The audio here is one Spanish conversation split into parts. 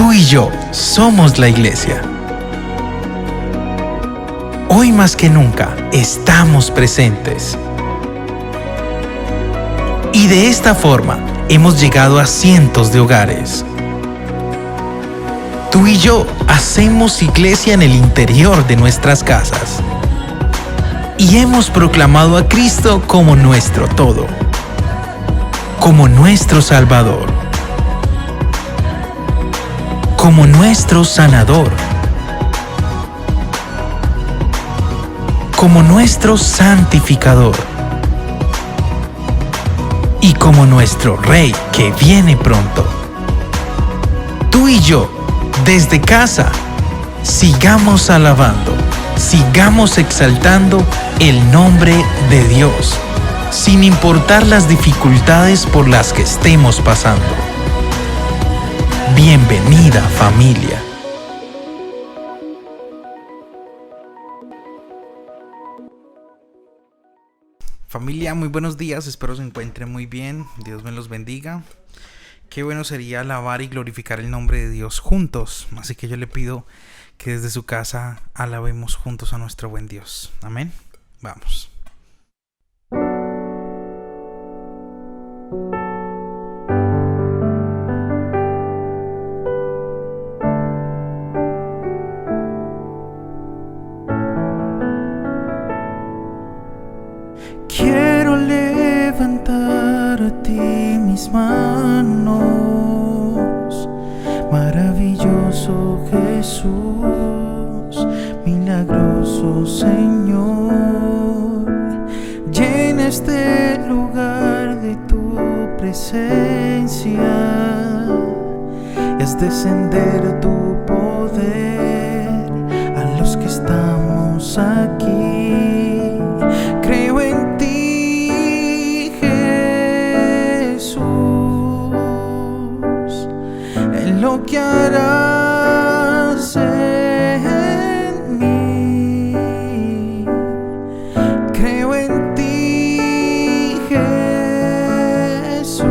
Tú y yo somos la iglesia. Hoy más que nunca estamos presentes. Y de esta forma hemos llegado a cientos de hogares. Tú y yo hacemos iglesia en el interior de nuestras casas. Y hemos proclamado a Cristo como nuestro todo, como nuestro Salvador, como nuestro sanador, como nuestro santificador y como nuestro Rey que viene pronto. Tú y yo, desde casa, sigamos alabando, sigamos exaltando el nombre de Dios, sin importar las dificultades por las que estemos pasando. Bienvenida, familia. Familia, muy buenos días, espero se encuentren muy bien, Dios me los bendiga. Qué bueno sería alabar y glorificar el nombre de Dios juntos, así que yo le pido que desde su casa alabemos juntos a nuestro buen Dios. Amén. Vamos. Quiero levantar a ti mis manos, maravilloso Jesús, milagroso Señor. Llena este lugar de tu presencia y haz descender tu poder a los que estamos aquí. Creo en ti, Jesús, en lo que harás en mí. Creo en ti, Jesús,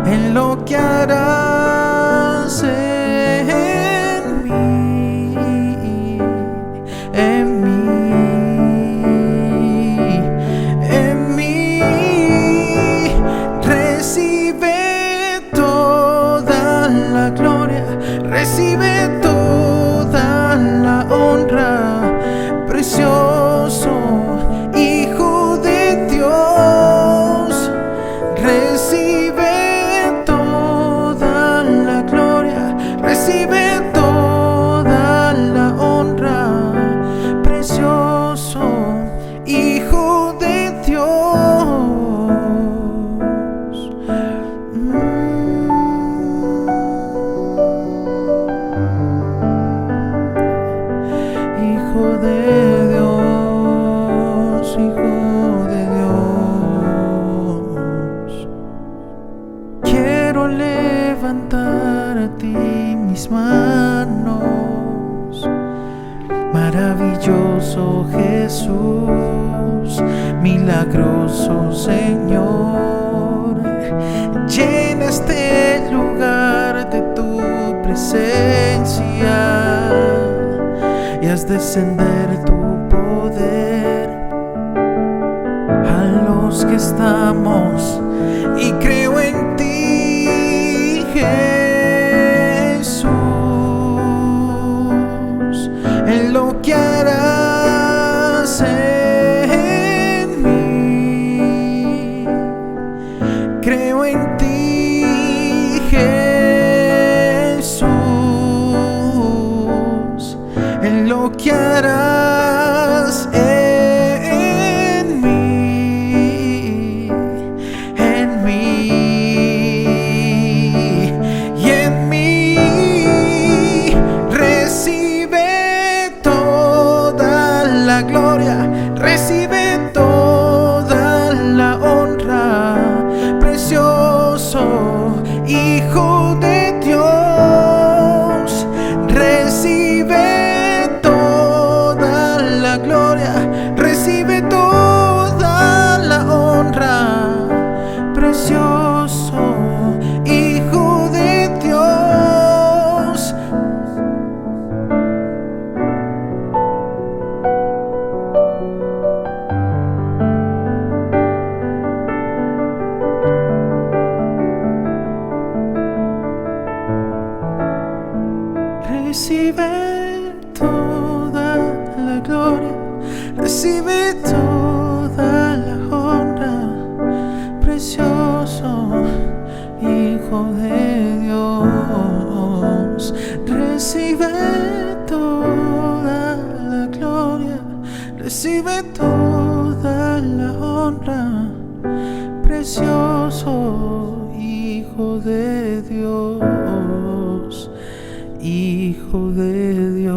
en lo que harás en mí, en mí. Recibe toda la honra, precioso Hijo de Dios. Recibe toda la gloria, recibe toda la honra, precioso Hijo de Dios. Hijo de Dios, Hijo de Dios. Quiero levantar a ti mis manos, maravilloso Jesús, milagroso Señor. Llena este lugar de tu presencia y haz descender tu poder a los que estamos. Y creo en ti, Jesús, en lo que harás en mí. Creo en ti, Jesús, en lo que harás en mí, en mí y en mí. Recibe toda la gloria, recibe toda la honra, precioso Hijo de Dios. Recibe toda recibe toda la gloria, recibe toda la honra, precioso Hijo de Dios. Recibe toda la gloria, recibe toda la honra, precioso Hijo de Dios, Hijo de Dios.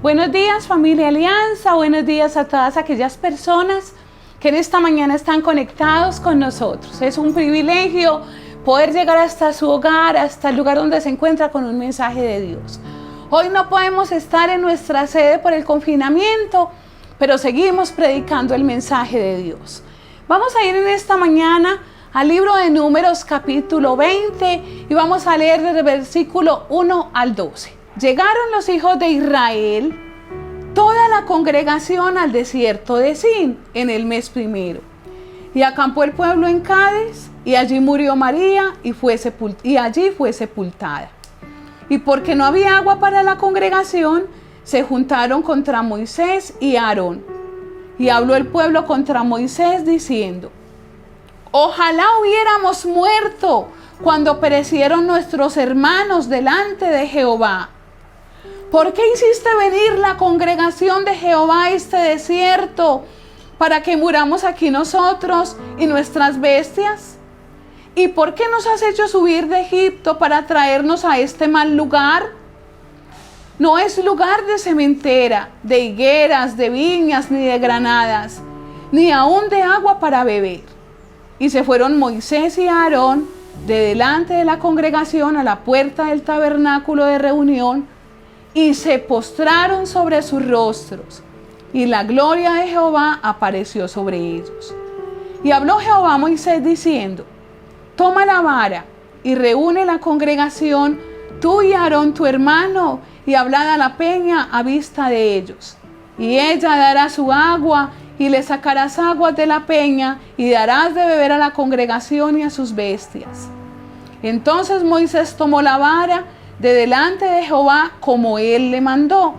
Buenos días, familia Alianza, buenos días a todas aquellas personas que en esta mañana están conectados con nosotros. Es un privilegio poder llegar hasta su hogar, hasta el lugar donde se encuentra con un mensaje de Dios. Hoy no podemos estar en nuestra sede por el confinamiento, pero seguimos predicando el mensaje de Dios. Vamos a ir en esta mañana al libro de Números capítulo 20 y vamos a leer desde el versículo 1 al 12. Llegaron los hijos de Israel, toda la congregación, al desierto de Sin en el mes primero. Y acampó el pueblo en Cades, y allí murió María y allí fue sepultada. Y porque no había agua para la congregación, se juntaron contra Moisés y Aarón. Y habló el pueblo contra Moisés diciendo: ojalá hubiéramos muerto cuando perecieron nuestros hermanos delante de Jehová. ¿Por qué hiciste venir la congregación de Jehová a este desierto para que muramos aquí nosotros y nuestras bestias? ¿Y por qué nos has hecho subir de Egipto para traernos a este mal lugar? No es lugar de sementera, de higueras, de viñas, ni de granadas, ni aún de agua para beber. Y se fueron Moisés y Aarón de delante de la congregación a la puerta del tabernáculo de reunión, y se postraron sobre sus rostros, y la gloria de Jehová apareció sobre ellos. Y habló Jehová a Moisés diciendo: toma la vara y reúne la congregación, tú y Aarón tu hermano, y hablad a la peña a vista de ellos. Y ella dará su agua, y le sacarás aguas de la peña, y darás de beber a la congregación y a sus bestias. Entonces Moisés tomó la vara de delante de Jehová como él le mandó.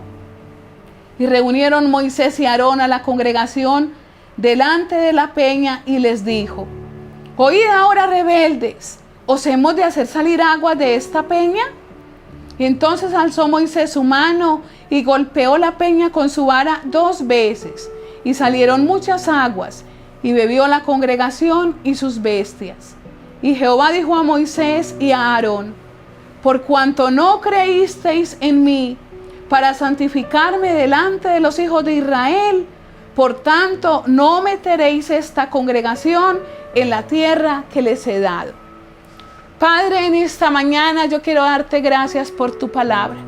Y reunieron Moisés y Aarón a la congregación delante de la peña y les dijo: oíd ahora, rebeldes, ¿os hemos de hacer salir agua de esta peña? Y entonces alzó Moisés su mano y golpeó la peña con su vara 2 veces, y salieron muchas aguas, y bebió la congregación y sus bestias. Y Jehová dijo a Moisés y a Aarón: por cuanto no creísteis en mí para santificarme delante de los hijos de Israel, por tanto no meteréis esta congregación en la tierra que les he dado. Padre, en esta mañana yo quiero darte gracias por tu palabra.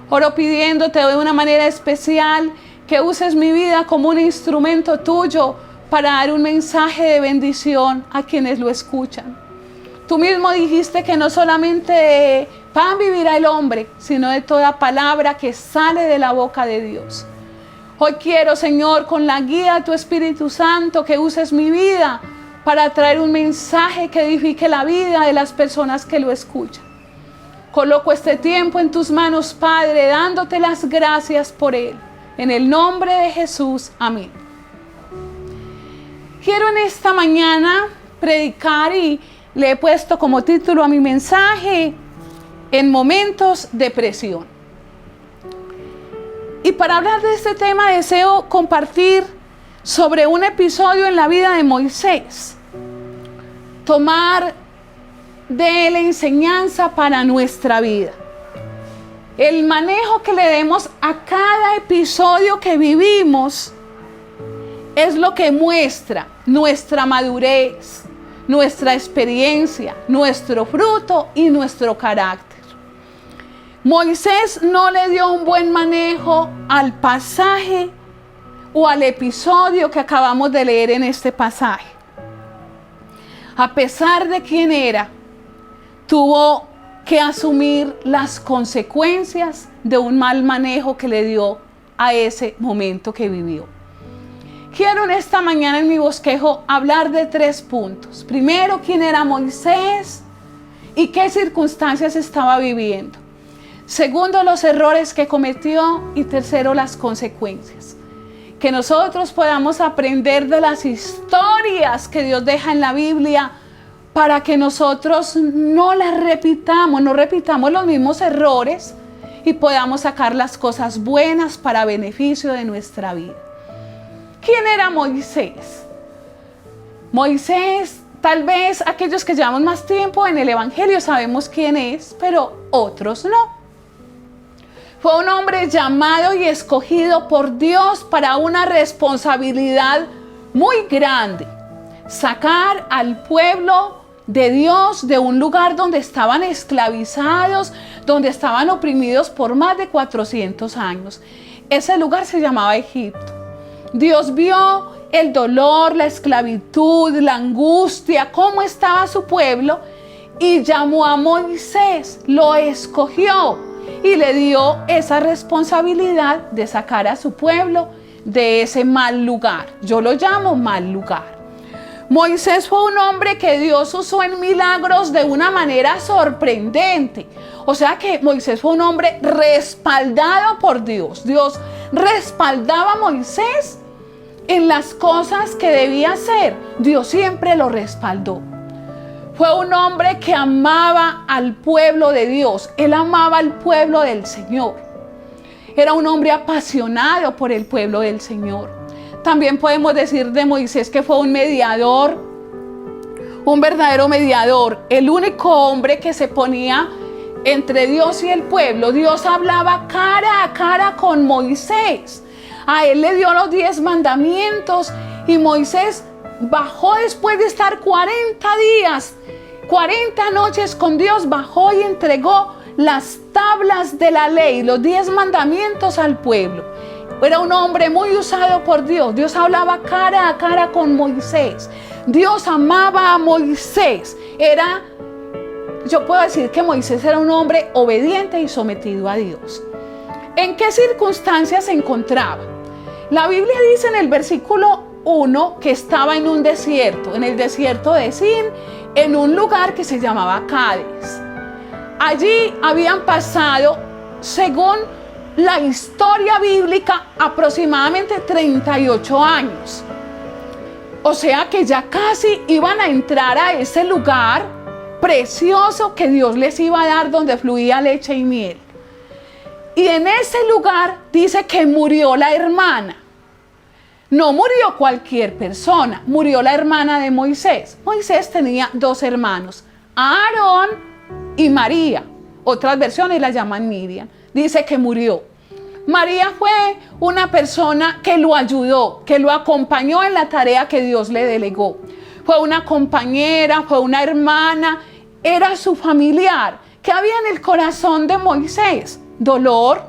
Oro pidiéndote de una manera especial que uses mi vida como un instrumento tuyo para dar un mensaje de bendición a quienes lo escuchan. Tú mismo dijiste que no solamente de pan vivirá el hombre, sino de toda palabra que sale de la boca de Dios. Hoy quiero, Señor, con la guía de tu Espíritu Santo, que uses mi vida para traer un mensaje que edifique la vida de las personas que lo escuchan. Coloco este tiempo en tus manos, Padre, dándote las gracias por él. En el nombre de Jesús, amén. Quiero en esta mañana predicar y le he puesto como título a mi mensaje: en momentos de presión. Y para hablar de este tema deseo compartir sobre un episodio en la vida de Moisés. Tomar de la enseñanza para nuestra vida. El manejo que le demos a cada episodio que vivimos es lo que muestra nuestra madurez, nuestra experiencia, nuestro fruto y nuestro carácter. Moisés no le dio un buen manejo al pasaje o al episodio que acabamos de leer en este pasaje. a pesar de quién era, tuvo que asumir las consecuencias de un mal manejo que le dio a ese momento que vivió. Quiero en esta mañana en mi bosquejo hablar de 3 puntos. Primero, quién era Moisés y qué circunstancias estaba viviendo. Segundo, los errores que cometió. Y tercero, las consecuencias. Que nosotros podamos aprender de las historias que Dios deja en la Biblia para que nosotros no las repitamos, no repitamos los mismos errores y podamos sacar las cosas buenas para beneficio de nuestra vida. ¿Quién era Moisés? Moisés, tal vez aquellos que llevamos más tiempo en el Evangelio sabemos quién es, pero otros no. Fue un hombre llamado y escogido por Dios para una responsabilidad muy grande. Sacar al pueblo de Dios de un lugar donde estaban esclavizados, donde estaban oprimidos por más de 400 años. Ese lugar se llamaba Egipto. Dios vio el dolor, la esclavitud, la angustia, cómo estaba su pueblo y llamó a Moisés, lo escogió y le dio esa responsabilidad de sacar a su pueblo de ese mal lugar. Yo lo llamo mal lugar. Moisés fue un hombre que Dios usó en milagros de una manera sorprendente. O sea que Moisés fue un hombre respaldado por Dios. Dios respaldaba a Moisés en las cosas que debía hacer. Dios siempre lo respaldó. Fue un hombre que amaba al pueblo de Dios. Él amaba al pueblo del Señor. Era un hombre apasionado por el pueblo del Señor. También podemos decir de Moisés que fue un mediador, un verdadero mediador, el único hombre que se ponía entre Dios y el pueblo. Dios hablaba cara a cara con Moisés. A él le dio los 10 mandamientos y Moisés bajó después de estar 40 días, 40 noches con Dios, bajó y entregó las tablas de la ley, los 10 mandamientos al pueblo. Era un hombre muy usado por Dios. Dios hablaba cara a cara con Moisés. Dios amaba a Moisés. Yo puedo decir que Moisés era un hombre obediente y sometido a Dios. ¿En qué circunstancias se encontraba? La Biblia dice en el versículo 1 que estaba en un desierto, en el desierto de Sin, en un lugar que se llamaba Cádiz. Allí habían pasado, según la historia bíblica, aproximadamente 38 años. O sea que ya casi iban a entrar a ese lugar precioso que Dios les iba a dar, donde fluía leche y miel. Y en ese lugar dice que murió la hermana. No murió cualquier persona, murió la hermana de Moisés. Moisés tenía 2 hermanos, Aarón y María. Otras versiones la llaman Miriam. Dice que murió. María fue una persona que lo ayudó, que lo acompañó en la tarea que Dios le delegó. Fue una compañera, fue una hermana, era su familiar. ¿Qué había en el corazón de Moisés? Dolor,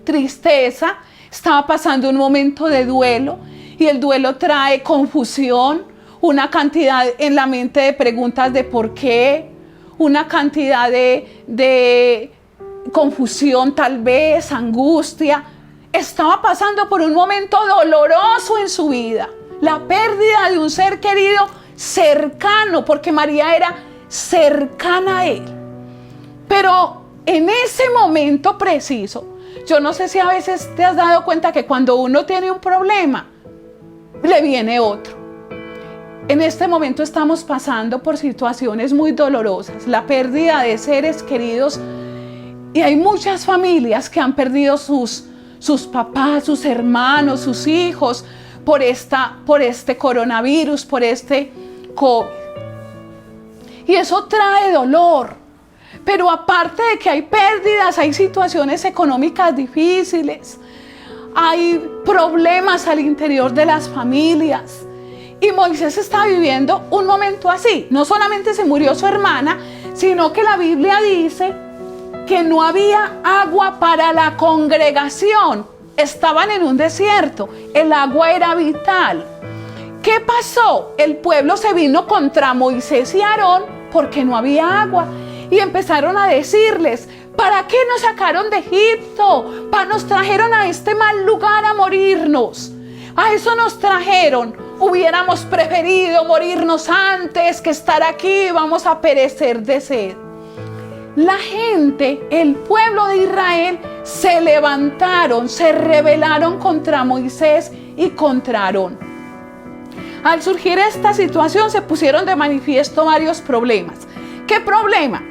tristeza, estaba pasando un momento de duelo y el duelo trae confusión, una cantidad en la mente de preguntas de por qué, una cantidad de confusión, tal vez, angustia. Estaba pasando por un momento doloroso en su vida, la pérdida de un ser querido cercano, porque María era cercana a él. Pero en ese momento preciso, yo no sé si a veces te has dado cuenta que cuando uno tiene un problema, le viene otro. En este momento estamos pasando por situaciones muy dolorosas, la pérdida de seres queridos, y hay muchas familias que han perdido sus papás, sus hermanos, sus hijos por este coronavirus, por este COVID. Y eso trae dolor. Pero aparte de que hay pérdidas, hay situaciones económicas difíciles, hay problemas al interior de las familias. Y Moisés está viviendo un momento así. No solamente se murió su hermana, sino que la Biblia dice que no había agua para la congregación. Estaban en un desierto. El agua era vital. ¿Qué pasó? El pueblo se vino contra Moisés y Aarón porque no había agua. Y empezaron a decirles: ¿para qué nos sacaron de Egipto? Nos trajeron a este mal lugar a morirnos. A eso nos trajeron. Hubiéramos preferido morirnos antes que estar aquí. Vamos a perecer de sed. La gente, el pueblo de Israel, se levantaron, se rebelaron contra Moisés y contra Aarón. Al surgir esta situación se pusieron de manifiesto varios problemas. ¿Qué problema?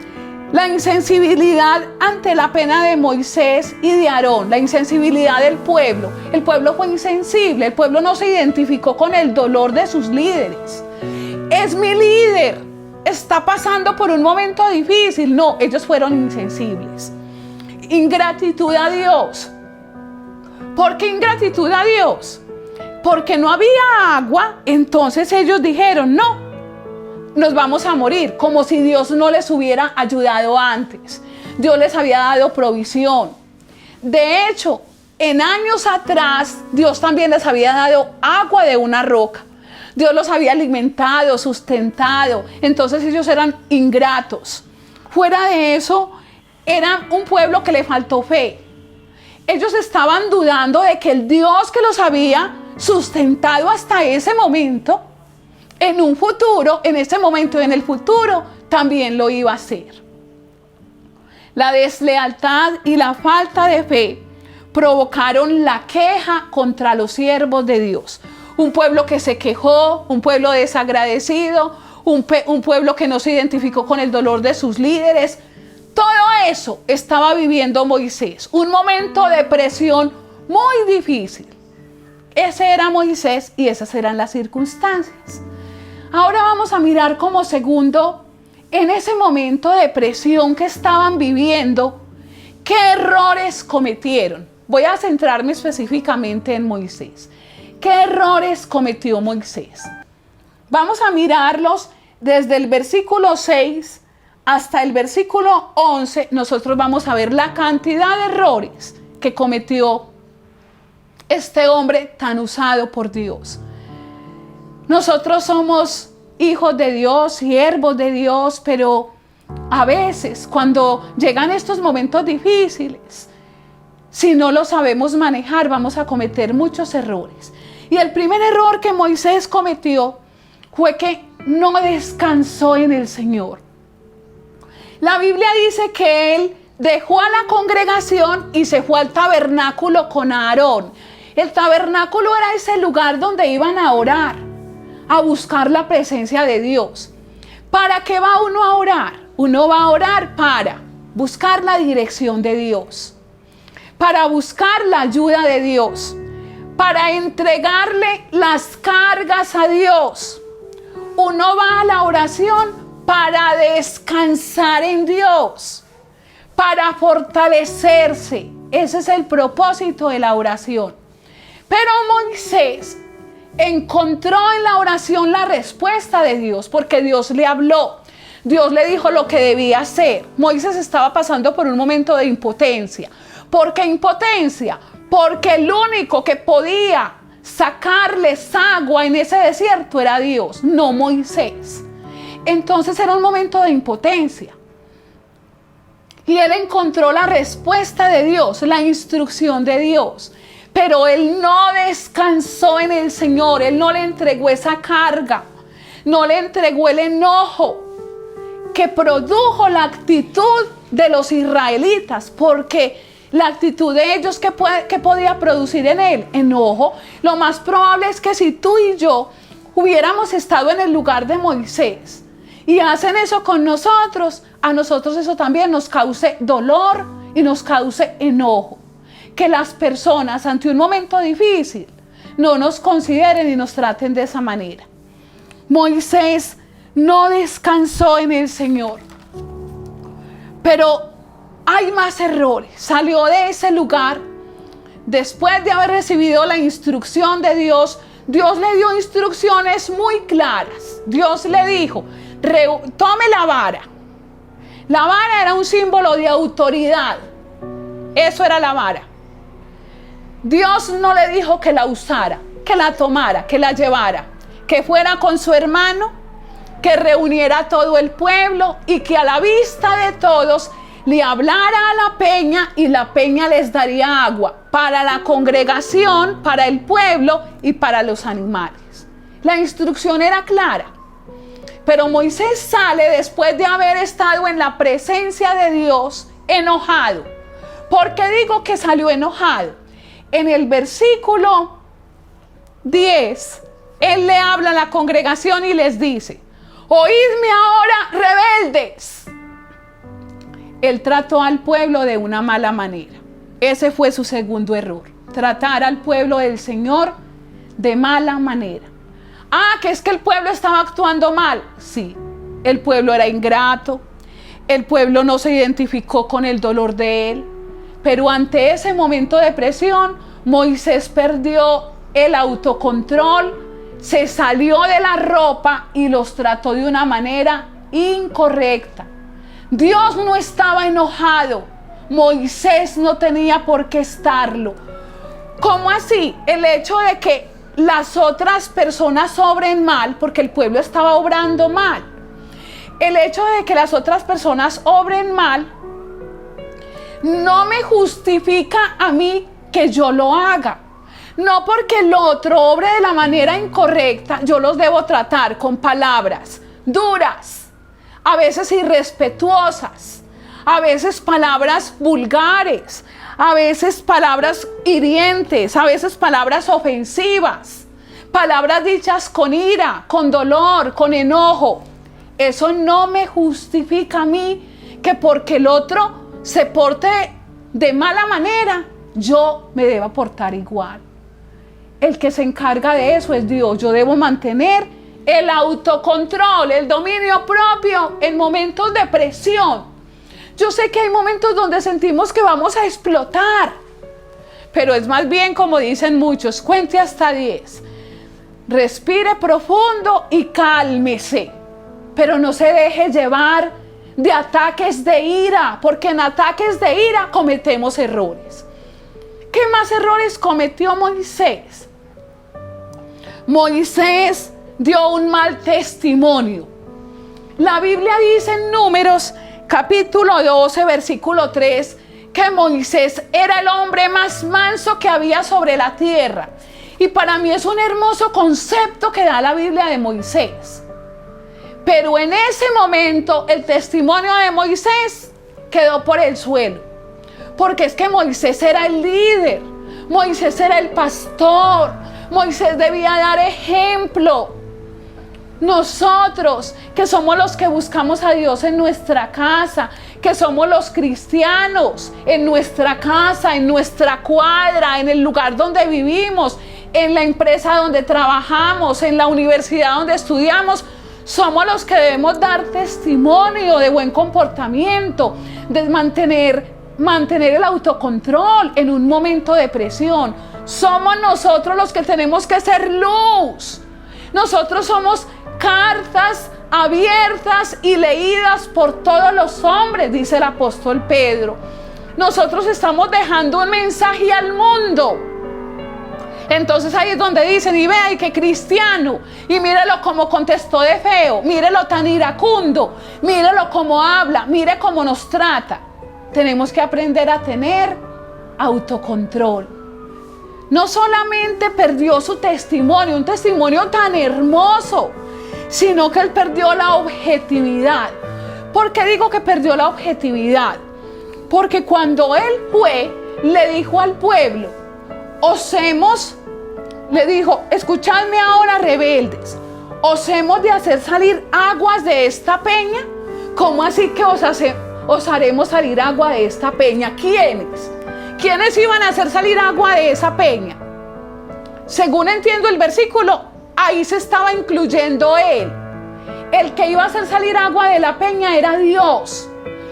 La insensibilidad ante la pena de Moisés y de Aarón, la insensibilidad del pueblo. El pueblo fue insensible, el pueblo no se identificó con el dolor de sus líderes. Es mi líder, está pasando por un momento difícil. No, ellos fueron insensibles. Ingratitud a Dios. ¿Por qué ingratitud a Dios? Porque no había agua, entonces ellos dijeron: no, nos vamos a morir, como si Dios no les hubiera ayudado antes. Dios les había dado provisión. De hecho, en años atrás, Dios también les había dado agua de una roca. Dios los había alimentado, sustentado. Entonces ellos eran ingratos. Fuera de eso, eran un pueblo que le faltó fe. Ellos estaban dudando de que el Dios que los había sustentado hasta ese momento, en un futuro, en ese momento y en el futuro, también lo iba a hacer. La deslealtad y la falta de fe provocaron la queja contra los siervos de Dios. Un pueblo que se quejó, un pueblo desagradecido, un pueblo que no se identificó con el dolor de sus líderes. Todo eso estaba viviendo Moisés. Un momento de presión muy difícil. Ese era Moisés y esas eran las circunstancias. Ahora vamos a mirar como segundo, en ese momento de presión que estaban viviendo, ¿qué errores cometieron? Voy a centrarme específicamente en Moisés. ¿Qué errores cometió Moisés? Vamos a mirarlos desde el versículo 6 hasta el versículo 11. Nosotros vamos a ver la cantidad de errores que cometió este hombre tan usado por Dios. Nosotros somos hijos de Dios, siervos de Dios, pero a veces cuando llegan estos momentos difíciles, si no lo sabemos manejar, vamos a cometer muchos errores. Y el primer error que Moisés cometió fue que no descansó en el Señor. La Biblia dice que él dejó a la congregación y se fue al tabernáculo con Aarón. El tabernáculo era ese lugar donde iban a orar, a buscar la presencia de Dios. ¿Para qué va uno a orar? Uno va a orar para buscar la dirección de Dios, para buscar la ayuda de Dios, para entregarle las cargas a Dios. Uno va a la oración para descansar en Dios, para fortalecerse. Ese es el propósito de la oración. Pero Moisés encontró en la oración la respuesta de Dios, porque Dios le habló. Dios le dijo lo que debía hacer. Moisés estaba pasando por un momento de impotencia. ¿Por qué impotencia? Porque el único que podía sacarles agua en ese desierto era Dios, no Moisés. Entonces era un momento de impotencia. Y él encontró la respuesta de Dios, la instrucción de Dios. Pero él no descansó en el Señor, él no le entregó esa carga, no le entregó el enojo que produjo la actitud de los israelitas, porque la actitud de ellos, ¿qué podía producir en él? Enojo. Lo más probable es que si tú y yo hubiéramos estado en el lugar de Moisés y hacen eso con nosotros, a nosotros eso también nos cause dolor y nos cause enojo. Que las personas ante un momento difícil no nos consideren y nos traten de esa manera. Moisés no descansó en el Señor. Pero hay más errores. Salió de ese lugar después de haber recibido la instrucción de Dios. Dios le dio instrucciones muy claras. Dios le dijo: tome la vara. La vara era un símbolo de autoridad. Eso era la vara. Dios no le dijo que la usara, que la tomara, que la llevara. que fuera con su hermano, que reuniera a todo el pueblo y que a la vista de todos le hablara a la peña y la peña les daría agua para la congregación, para el pueblo y para los animales. La instrucción era clara. Pero Moisés sale después de haber estado en la presencia de Dios enojado. ¿Por qué digo que salió enojado? En el versículo 10, él le habla a la congregación y les dice: oídme ahora, rebeldes. Él trató al pueblo de una mala manera. Ese fue su segundo error, tratar al pueblo del Señor de mala manera. Que es que el pueblo estaba actuando mal. Sí, el pueblo era ingrato, el pueblo no se identificó con el dolor de él, pero ante ese momento de presión, Moisés perdió el autocontrol, se salió de la ropa y los trató de una manera incorrecta. Dios no estaba enojado, Moisés no tenía por qué estarlo. ¿Cómo así? El hecho de que las otras personas obren mal, porque el pueblo estaba obrando mal. El hecho de que las otras personas obren mal no me justifica a mí que yo lo haga. No porque el otro obre de la manera incorrecta, yo los debo tratar con palabras duras, a veces irrespetuosas, a veces palabras vulgares, a veces palabras hirientes, a veces palabras ofensivas, palabras dichas con ira, con dolor, con enojo. Eso no me justifica a mí que porque el otro se porte de mala manera, yo me deba portar igual. El que se encarga de eso es Dios. Yo debo mantener el autocontrol, el dominio propio en momentos de presión. Yo sé que hay momentos donde sentimos que vamos a explotar, pero es más bien como dicen muchos: cuente hasta 10, respire profundo y cálmese, pero no se deje llevar de ataques de ira, porque en ataques de ira cometemos errores. ¿Qué más errores cometió Moisés? Moisés dio un mal testimonio. La Biblia dice en Números capítulo 12, versículo 3, que Moisés era el hombre más manso que había sobre la tierra. Y para mí es un hermoso concepto que da la Biblia de Moisés. Pero en ese momento el testimonio de Moisés quedó por el suelo. Porque es que Moisés era el líder, Moisés era el pastor, Moisés debía dar ejemplo. Nosotros, que somos los que buscamos a Dios en nuestra casa, que somos los cristianos en nuestra casa, en nuestra cuadra, en el lugar donde vivimos, en la empresa donde trabajamos, en la universidad donde estudiamos, somos los que debemos dar testimonio de buen comportamiento, de mantener el autocontrol en un momento de presión. Somos nosotros los que tenemos que ser luz. Nosotros somos cartas abiertas y leídas por todos los hombres, dice el apóstol Pedro. Nosotros estamos dejando un mensaje al mundo. Entonces ahí es donde dicen: y vea, y qué cristiano, y mírelo cómo contestó de feo, mírelo tan iracundo, mírelo cómo habla, mire cómo nos trata. Tenemos que aprender a tener autocontrol. No solamente perdió su testimonio, un testimonio tan hermoso, sino que él perdió la objetividad. ¿Por qué digo que perdió la objetividad? Porque cuando él fue, le dijo al pueblo: le dijo: escuchadme ahora, rebeldes, ¿os hemos de hacer salir aguas de esta peña? ¿Cómo así que os haremos salir agua de esta peña? ¿Quiénes? ¿Quiénes iban a hacer salir agua de esa peña? Según entiendo el versículo, ahí se estaba incluyendo él. El que iba a hacer salir agua de la peña era Dios,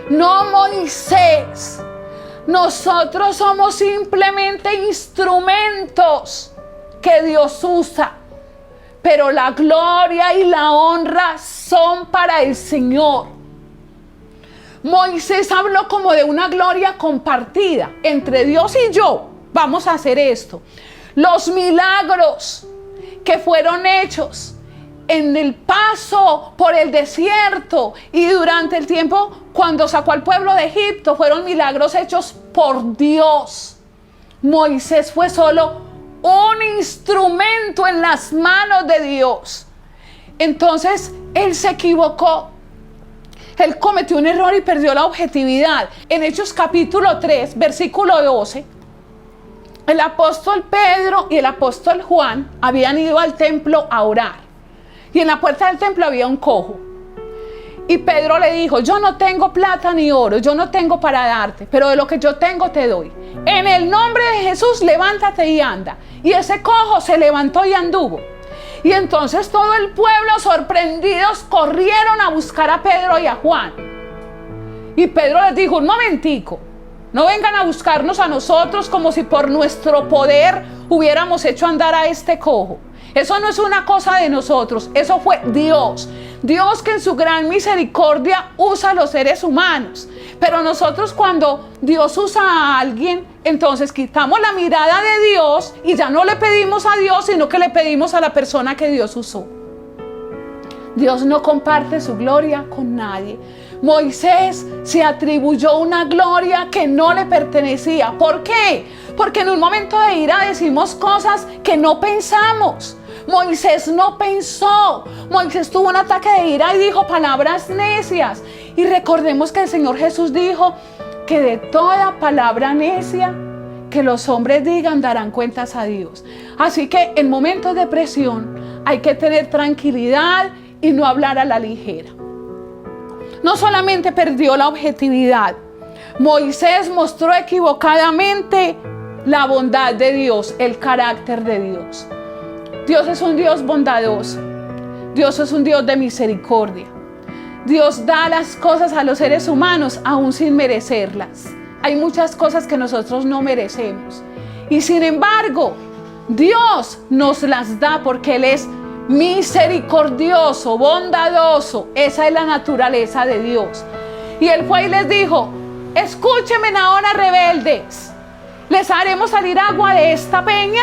no Moisés. Nosotros somos simplemente instrumentos que Dios usa, pero la gloria y la honra son para el Señor. Moisés habló como de una gloria compartida entre Dios y yo. Vamos a hacer esto. Los milagros que fueron hechos en el paso por el desierto y durante el tiempo cuando sacó al pueblo de Egipto, fueron milagros hechos por Dios. Moisés fue solo un instrumento en las manos de Dios. Entonces él se equivocó. Él cometió un error y perdió la objetividad. En Hechos capítulo 3, versículo 12, el apóstol Pedro y el apóstol Juan habían ido al templo a orar. Y en la puerta del templo había un cojo. Y Pedro le dijo: yo no tengo plata ni oro, yo no tengo para darte, pero de lo que yo tengo te doy. En el nombre de Jesús, levántate y anda. Y ese cojo se levantó y anduvo. Y entonces todo el pueblo, sorprendidos, corrieron a buscar a Pedro y a Juan. Y Pedro les dijo: un momentico, no vengan a buscarnos a nosotros como si por nuestro poder hubiéramos hecho andar a este cojo. Eso no es una cosa de nosotros, eso fue Dios. Dios, que en su gran misericordia usa a los seres humanos. Pero nosotros, cuando Dios usa a alguien, entonces quitamos la mirada de Dios y ya no le pedimos a Dios, sino que le pedimos a la persona que Dios usó. Dios no comparte su gloria con nadie. Moisés se atribuyó una gloria que no le pertenecía. ¿Por qué? Porque en un momento de ira decimos cosas que no pensamos. Moisés no pensó. Moisés tuvo un ataque de ira y dijo palabras necias. Y recordemos que el Señor Jesús dijo que de toda palabra necia que los hombres digan darán cuentas a Dios. Así que en momentos de presión hay que tener tranquilidad y no hablar a la ligera. No solamente perdió la objetividad, Moisés mostró equivocadamente la bondad de Dios, el carácter de Dios. Dios es un Dios bondadoso. Dios es un Dios de misericordia. Dios da las cosas a los seres humanos aún sin merecerlas. Hay muchas cosas que nosotros no merecemos. Y sin embargo, Dios nos las da porque Él es misericordioso, bondadoso. Esa es la naturaleza de Dios. Y Él fue y les dijo: escúchenme ahora, rebeldes. ¿Les haremos salir agua de esta peña?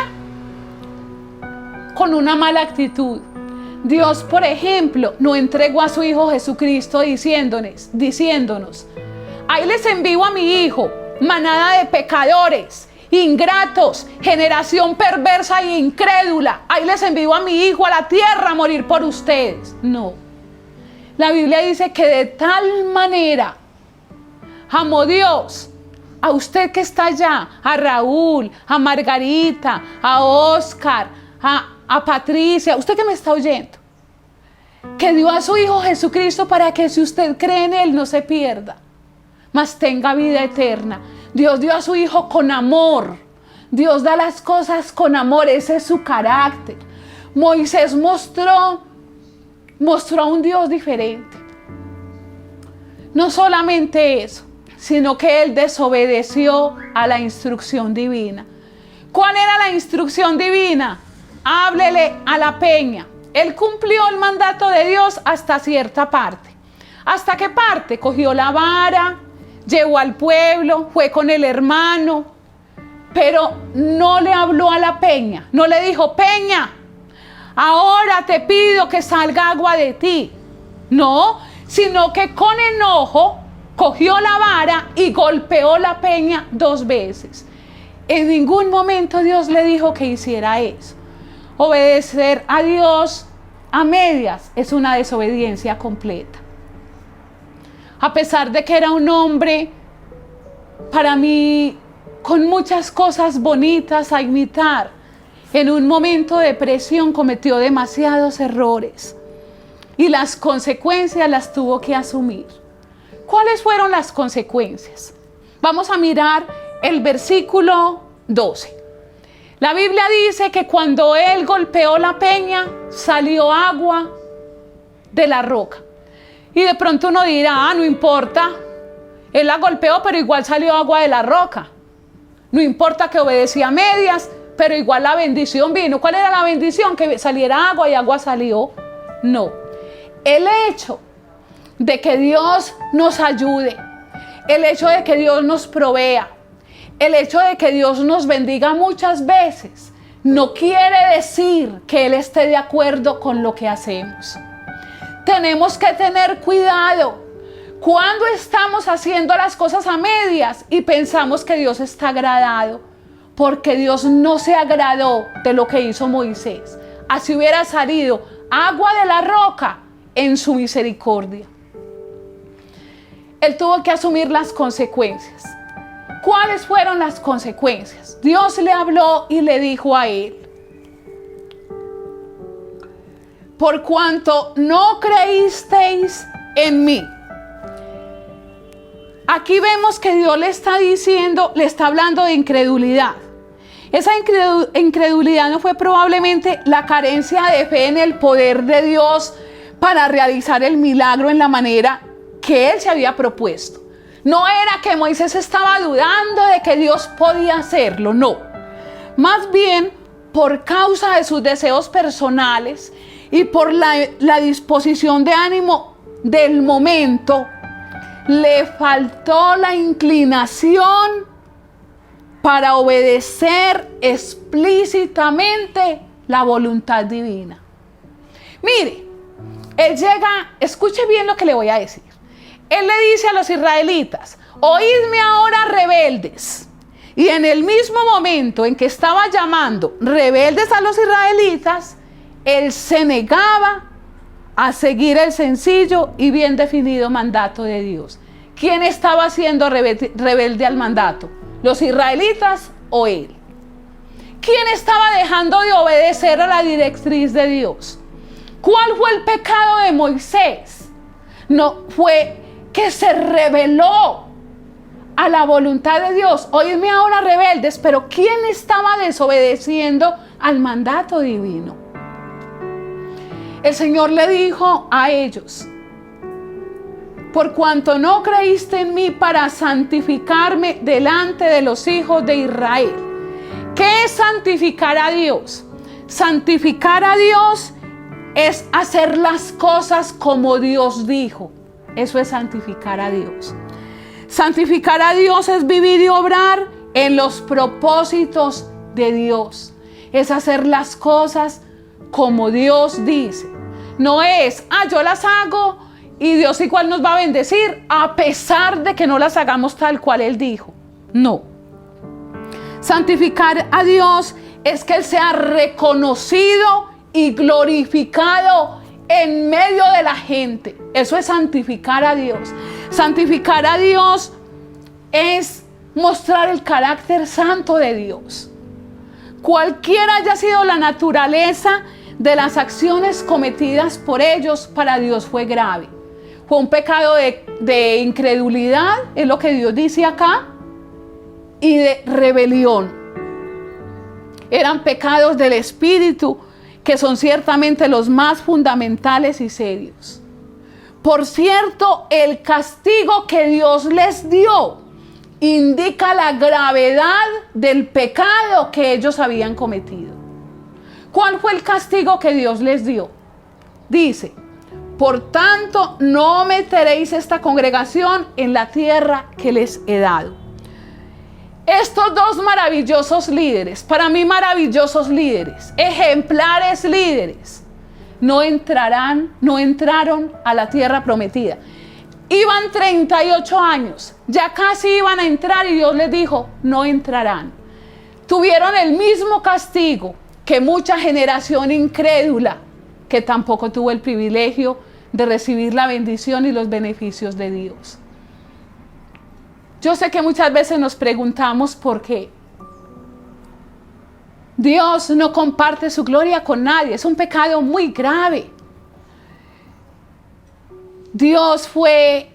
Con una mala actitud. Dios, por ejemplo, no entregó a su Hijo Jesucristo diciéndonos: ahí les envío a mi Hijo, manada de pecadores, ingratos, generación perversa e incrédula. Ahí les envío a mi Hijo a la tierra a morir por ustedes. No. La Biblia dice que de tal manera amó Dios a usted que está allá, a Raúl, a Margarita, a Oscar, a Patricia, usted que me está oyendo, que dio a su Hijo Jesucristo para que si usted cree en Él no se pierda, mas tenga vida eterna. Dios dio a su Hijo con amor. Dios da las cosas con amor, ese es su carácter. Moisés mostró a un Dios diferente. No solamente eso, sino que él desobedeció a la instrucción divina. ¿Cuál era la instrucción divina? Háblele a la peña. Él cumplió el mandato de Dios hasta cierta parte. ¿Hasta qué parte? Cogió la vara, llevó al pueblo, fue con el hermano, pero no le habló a la peña. No le dijo: peña, ahora te pido que salga agua de ti. No, sino que con enojo cogió la vara y golpeó la peña 2 veces. En ningún momento Dios le dijo que hiciera eso. Obedecer a Dios a medias es una desobediencia completa. A pesar de que era un hombre, para mí, con muchas cosas bonitas a imitar, en un momento de presión cometió demasiados errores y las consecuencias las tuvo que asumir. ¿Cuáles fueron las consecuencias? Vamos a mirar el versículo 12. La Biblia dice que cuando él golpeó la peña, salió agua de la roca. Y de pronto uno dirá: no importa, él la golpeó, pero igual salió agua de la roca. No importa que obedecía a medias, pero igual la bendición vino. ¿Cuál era la bendición? Que saliera agua y agua salió. No. El hecho de que Dios nos ayude, el hecho de que Dios nos provea, el hecho de que Dios nos bendiga muchas veces no quiere decir que Él esté de acuerdo con lo que hacemos. Tenemos que tener cuidado cuando estamos haciendo las cosas a medias y pensamos que Dios está agradado, porque Dios no se agradó de lo que hizo Moisés. Así hubiera salido agua de la roca en su misericordia. Él tuvo que asumir las consecuencias. ¿Cuáles fueron las consecuencias? Dios le habló y le dijo a él: por cuanto no creísteis en mí. Aquí vemos que Dios le está diciendo, le está hablando de incredulidad. Esa incredulidad no fue probablemente la carencia de fe en el poder de Dios para realizar el milagro en la manera que Él se había propuesto. No era que Moisés estaba dudando de que Dios podía hacerlo, no. Más bien, por causa de sus deseos personales y por la disposición de ánimo del momento, le faltó la inclinación para obedecer explícitamente la voluntad divina. Mire, Él llega, escuche bien lo que le voy a decir. Él le dice a los israelitas: oídme ahora, rebeldes. Y en el mismo momento en que estaba llamando rebeldes a los israelitas, Él se negaba a seguir el sencillo y bien definido mandato de Dios. ¿Quién estaba siendo rebelde al mandato? ¿Los israelitas o Él? ¿Quién estaba dejando de obedecer a la directriz de Dios? ¿Cuál fue el pecado de Moisés? No fue que se rebeló a la voluntad de Dios. Oídme ahora, rebeldes. Pero ¿quién estaba desobedeciendo al mandato divino? El Señor le dijo a ellos: por cuanto no creíste en mí para santificarme delante de los hijos de Israel. ¿Qué es santificar a Dios? Santificar a Dios es hacer las cosas como Dios dijo. Eso es santificar a Dios. Santificar a Dios es vivir y obrar en los propósitos de Dios. Es hacer las cosas como Dios dice. No es, yo las hago y Dios igual nos va a bendecir a pesar de que no las hagamos tal cual Él dijo. No. Santificar a Dios es que Él sea reconocido y glorificado en medio de la gente. Eso es santificar a Dios. Santificar a Dios es mostrar el carácter santo de Dios. Cualquiera haya sido la naturaleza de las acciones cometidas por ellos, para Dios fue grave. Fue un pecado de incredulidad, es lo que Dios dice acá, y de rebelión. Eran pecados del espíritu, que son ciertamente los más fundamentales y serios. Por cierto, el castigo que Dios les dio indica la gravedad del pecado que ellos habían cometido. ¿Cuál fue el castigo que Dios les dio? Dice: por tanto, no meteréis esta congregación en la tierra que les he dado. Estos dos maravillosos líderes, para mí maravillosos líderes, ejemplares líderes, no entraron a la tierra prometida. Iban 38 años, ya casi iban a entrar y Dios les dijo: no entrarán. Tuvieron el mismo castigo que mucha generación incrédula que tampoco tuvo el privilegio de recibir la bendición y los beneficios de Dios. Yo sé que muchas veces nos preguntamos por qué Dios no comparte su gloria con nadie. Es un pecado muy grave. Dios fue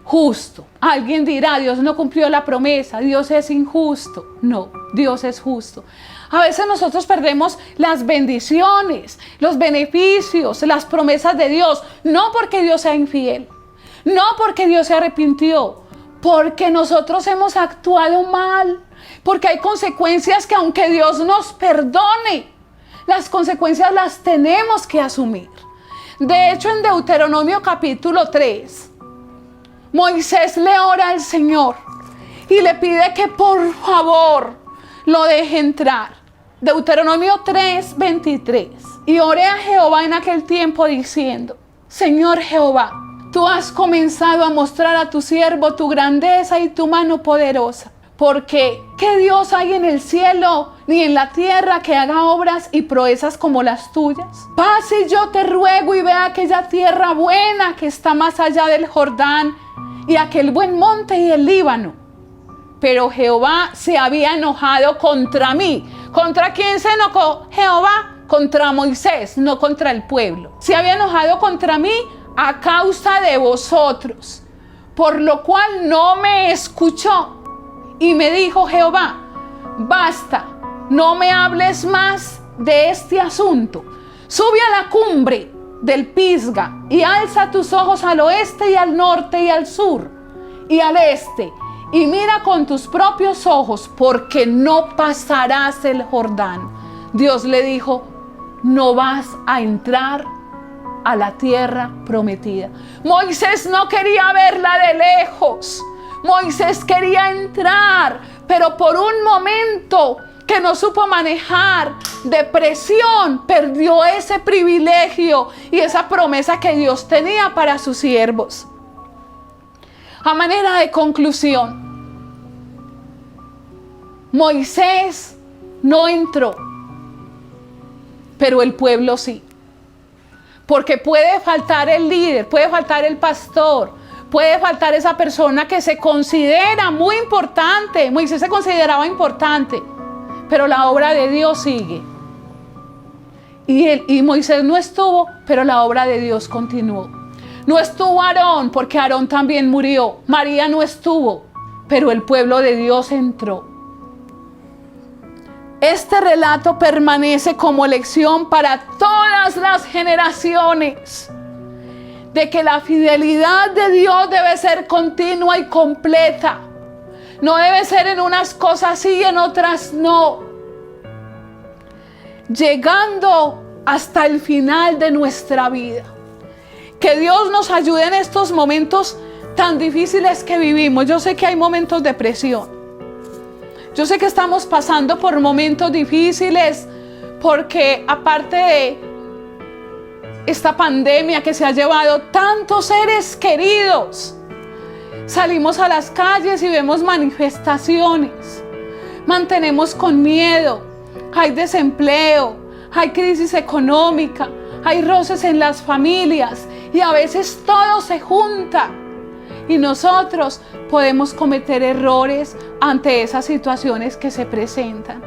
justo. Alguien dirá: Dios no cumplió la promesa, Dios es injusto. No, Dios es justo. A veces nosotros perdemos las bendiciones, los beneficios, las promesas de Dios, no porque Dios sea infiel, no porque Dios se arrepintió, porque nosotros hemos actuado mal, porque hay consecuencias que aunque Dios nos perdone, las consecuencias las tenemos que asumir. De hecho, en Deuteronomio capítulo 3, Moisés le ora al Señor y le pide que por favor lo deje entrar. Deuteronomio 3:23. Y oré a Jehová en aquel tiempo diciendo: Señor Jehová, tú has comenzado a mostrar a tu siervo tu grandeza y tu mano poderosa. Porque ¿qué Dios hay en el cielo ni en la tierra que haga obras y proezas como las tuyas? Pase yo te ruego y ve aquella tierra buena que está más allá del Jordán y aquel buen monte y el Líbano. Pero Jehová se había enojado contra mí. ¿Contra quién se enojó Jehová? Contra Moisés, no contra el pueblo. Se había enojado contra mí a causa de vosotros, por lo cual no me escuchó. Y me dijo Jehová: basta, no me hables más de este asunto. Sube a la cumbre del Pisga y alza tus ojos al oeste y al norte y al sur y al este, y mira con tus propios ojos, porque no pasarás el Jordán. Dios le dijo: no vas a entrar a la tierra prometida. Moisés no quería verla de lejos. Moisés quería entrar, pero por un momento que no supo manejar de presión, perdió ese privilegio y esa promesa que Dios tenía para sus siervos. A manera de conclusión, Moisés no entró, pero el pueblo sí. Porque puede faltar el líder, puede faltar el pastor, puede faltar esa persona que se considera muy importante. Moisés se consideraba importante, pero la obra de Dios sigue. Y Moisés no estuvo, pero la obra de Dios continuó. No estuvo Aarón, porque Aarón también murió. María no estuvo, pero el pueblo de Dios entró. Este relato permanece como lección para todas las generaciones, de que la fidelidad de Dios debe ser continua y completa. No debe ser en unas cosas sí y en otras no. Llegando hasta el final de nuestra vida. Que Dios nos ayude en estos momentos tan difíciles que vivimos. Yo sé que hay momentos de presión. Yo sé que estamos pasando por momentos difíciles porque aparte de esta pandemia que se ha llevado tantos seres queridos, salimos a las calles y vemos manifestaciones, mantenemos con miedo, hay desempleo, hay crisis económica, hay roces en las familias y a veces todo se junta y nosotros podemos cometer errores ante esas situaciones que se presentan.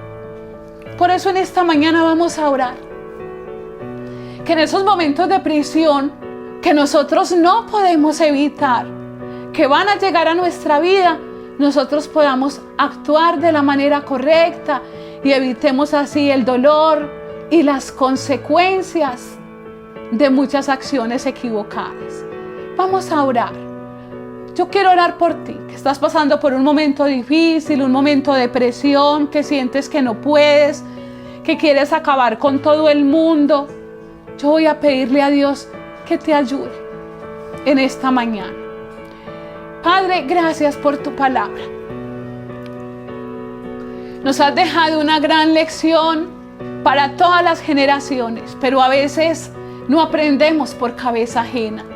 Por eso en esta mañana vamos a orar. Que en esos momentos de prisión que nosotros no podemos evitar, que van a llegar a nuestra vida, nosotros podamos actuar de la manera correcta y evitemos así el dolor y las consecuencias de muchas acciones equivocadas. Vamos a orar. Yo quiero orar por ti, que estás pasando por un momento difícil, un momento de presión, que sientes que no puedes, que quieres acabar con todo el mundo. Yo voy a pedirle a Dios que te ayude en esta mañana. Padre, gracias por tu palabra. Nos has dejado una gran lección para todas las generaciones, pero a veces no aprendemos por cabeza ajena.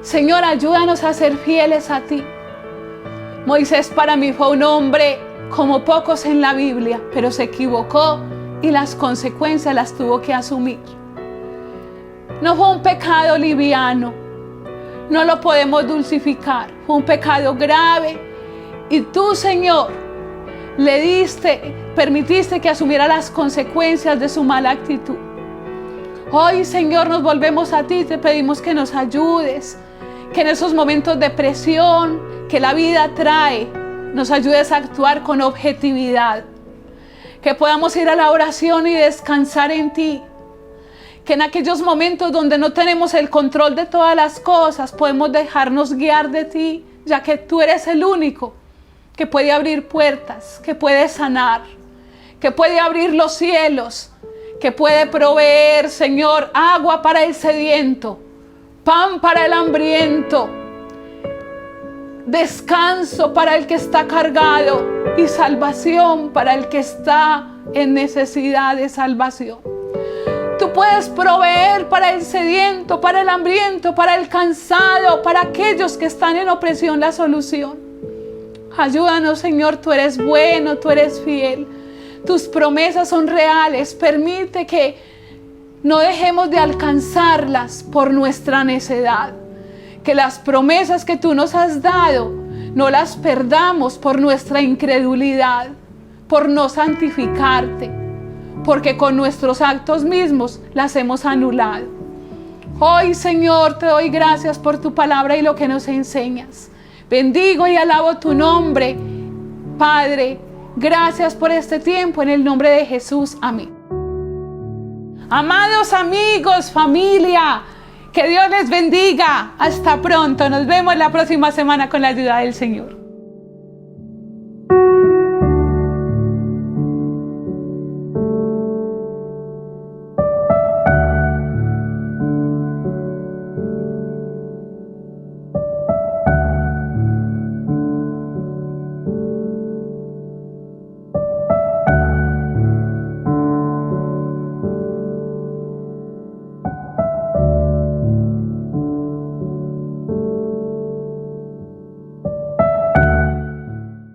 Señor, ayúdanos a ser fieles a ti. Moisés para mí fue un hombre como pocos en la Biblia, pero se equivocó y las consecuencias las tuvo que asumir. No fue un pecado liviano, no lo podemos dulcificar, fue un pecado grave y tú, Señor, permitiste que asumiera las consecuencias de su mala actitud. Hoy, Señor, nos volvemos a ti, te pedimos que nos ayudes, que en esos momentos de presión que la vida trae, nos ayudes a actuar con objetividad, que podamos ir a la oración y descansar en ti, que en aquellos momentos donde no tenemos el control de todas las cosas, podemos dejarnos guiar de ti, ya que tú eres el único que puede abrir puertas, que puede sanar, que puede abrir los cielos, que puede proveer, Señor, agua para el sediento, pan para el hambriento, descanso para el que está cargado y salvación para el que está en necesidad de salvación. Tú puedes proveer para el sediento, para el hambriento, para el cansado, para aquellos que están en opresión la solución. Ayúdanos, Señor, tú eres bueno, tú eres fiel. Tus promesas son reales. Permite que no dejemos de alcanzarlas por nuestra necedad. Que las promesas que tú nos has dado no las perdamos por nuestra incredulidad, por no santificarte, porque con nuestros actos mismos las hemos anulado. Hoy, Señor, te doy gracias por tu palabra y lo que nos enseñas. Bendigo y alabo tu nombre, Padre. Gracias por este tiempo en el nombre de Jesús. Amén. Amados amigos, familia, que Dios les bendiga. Hasta pronto. Nos vemos la próxima semana con la ayuda del Señor.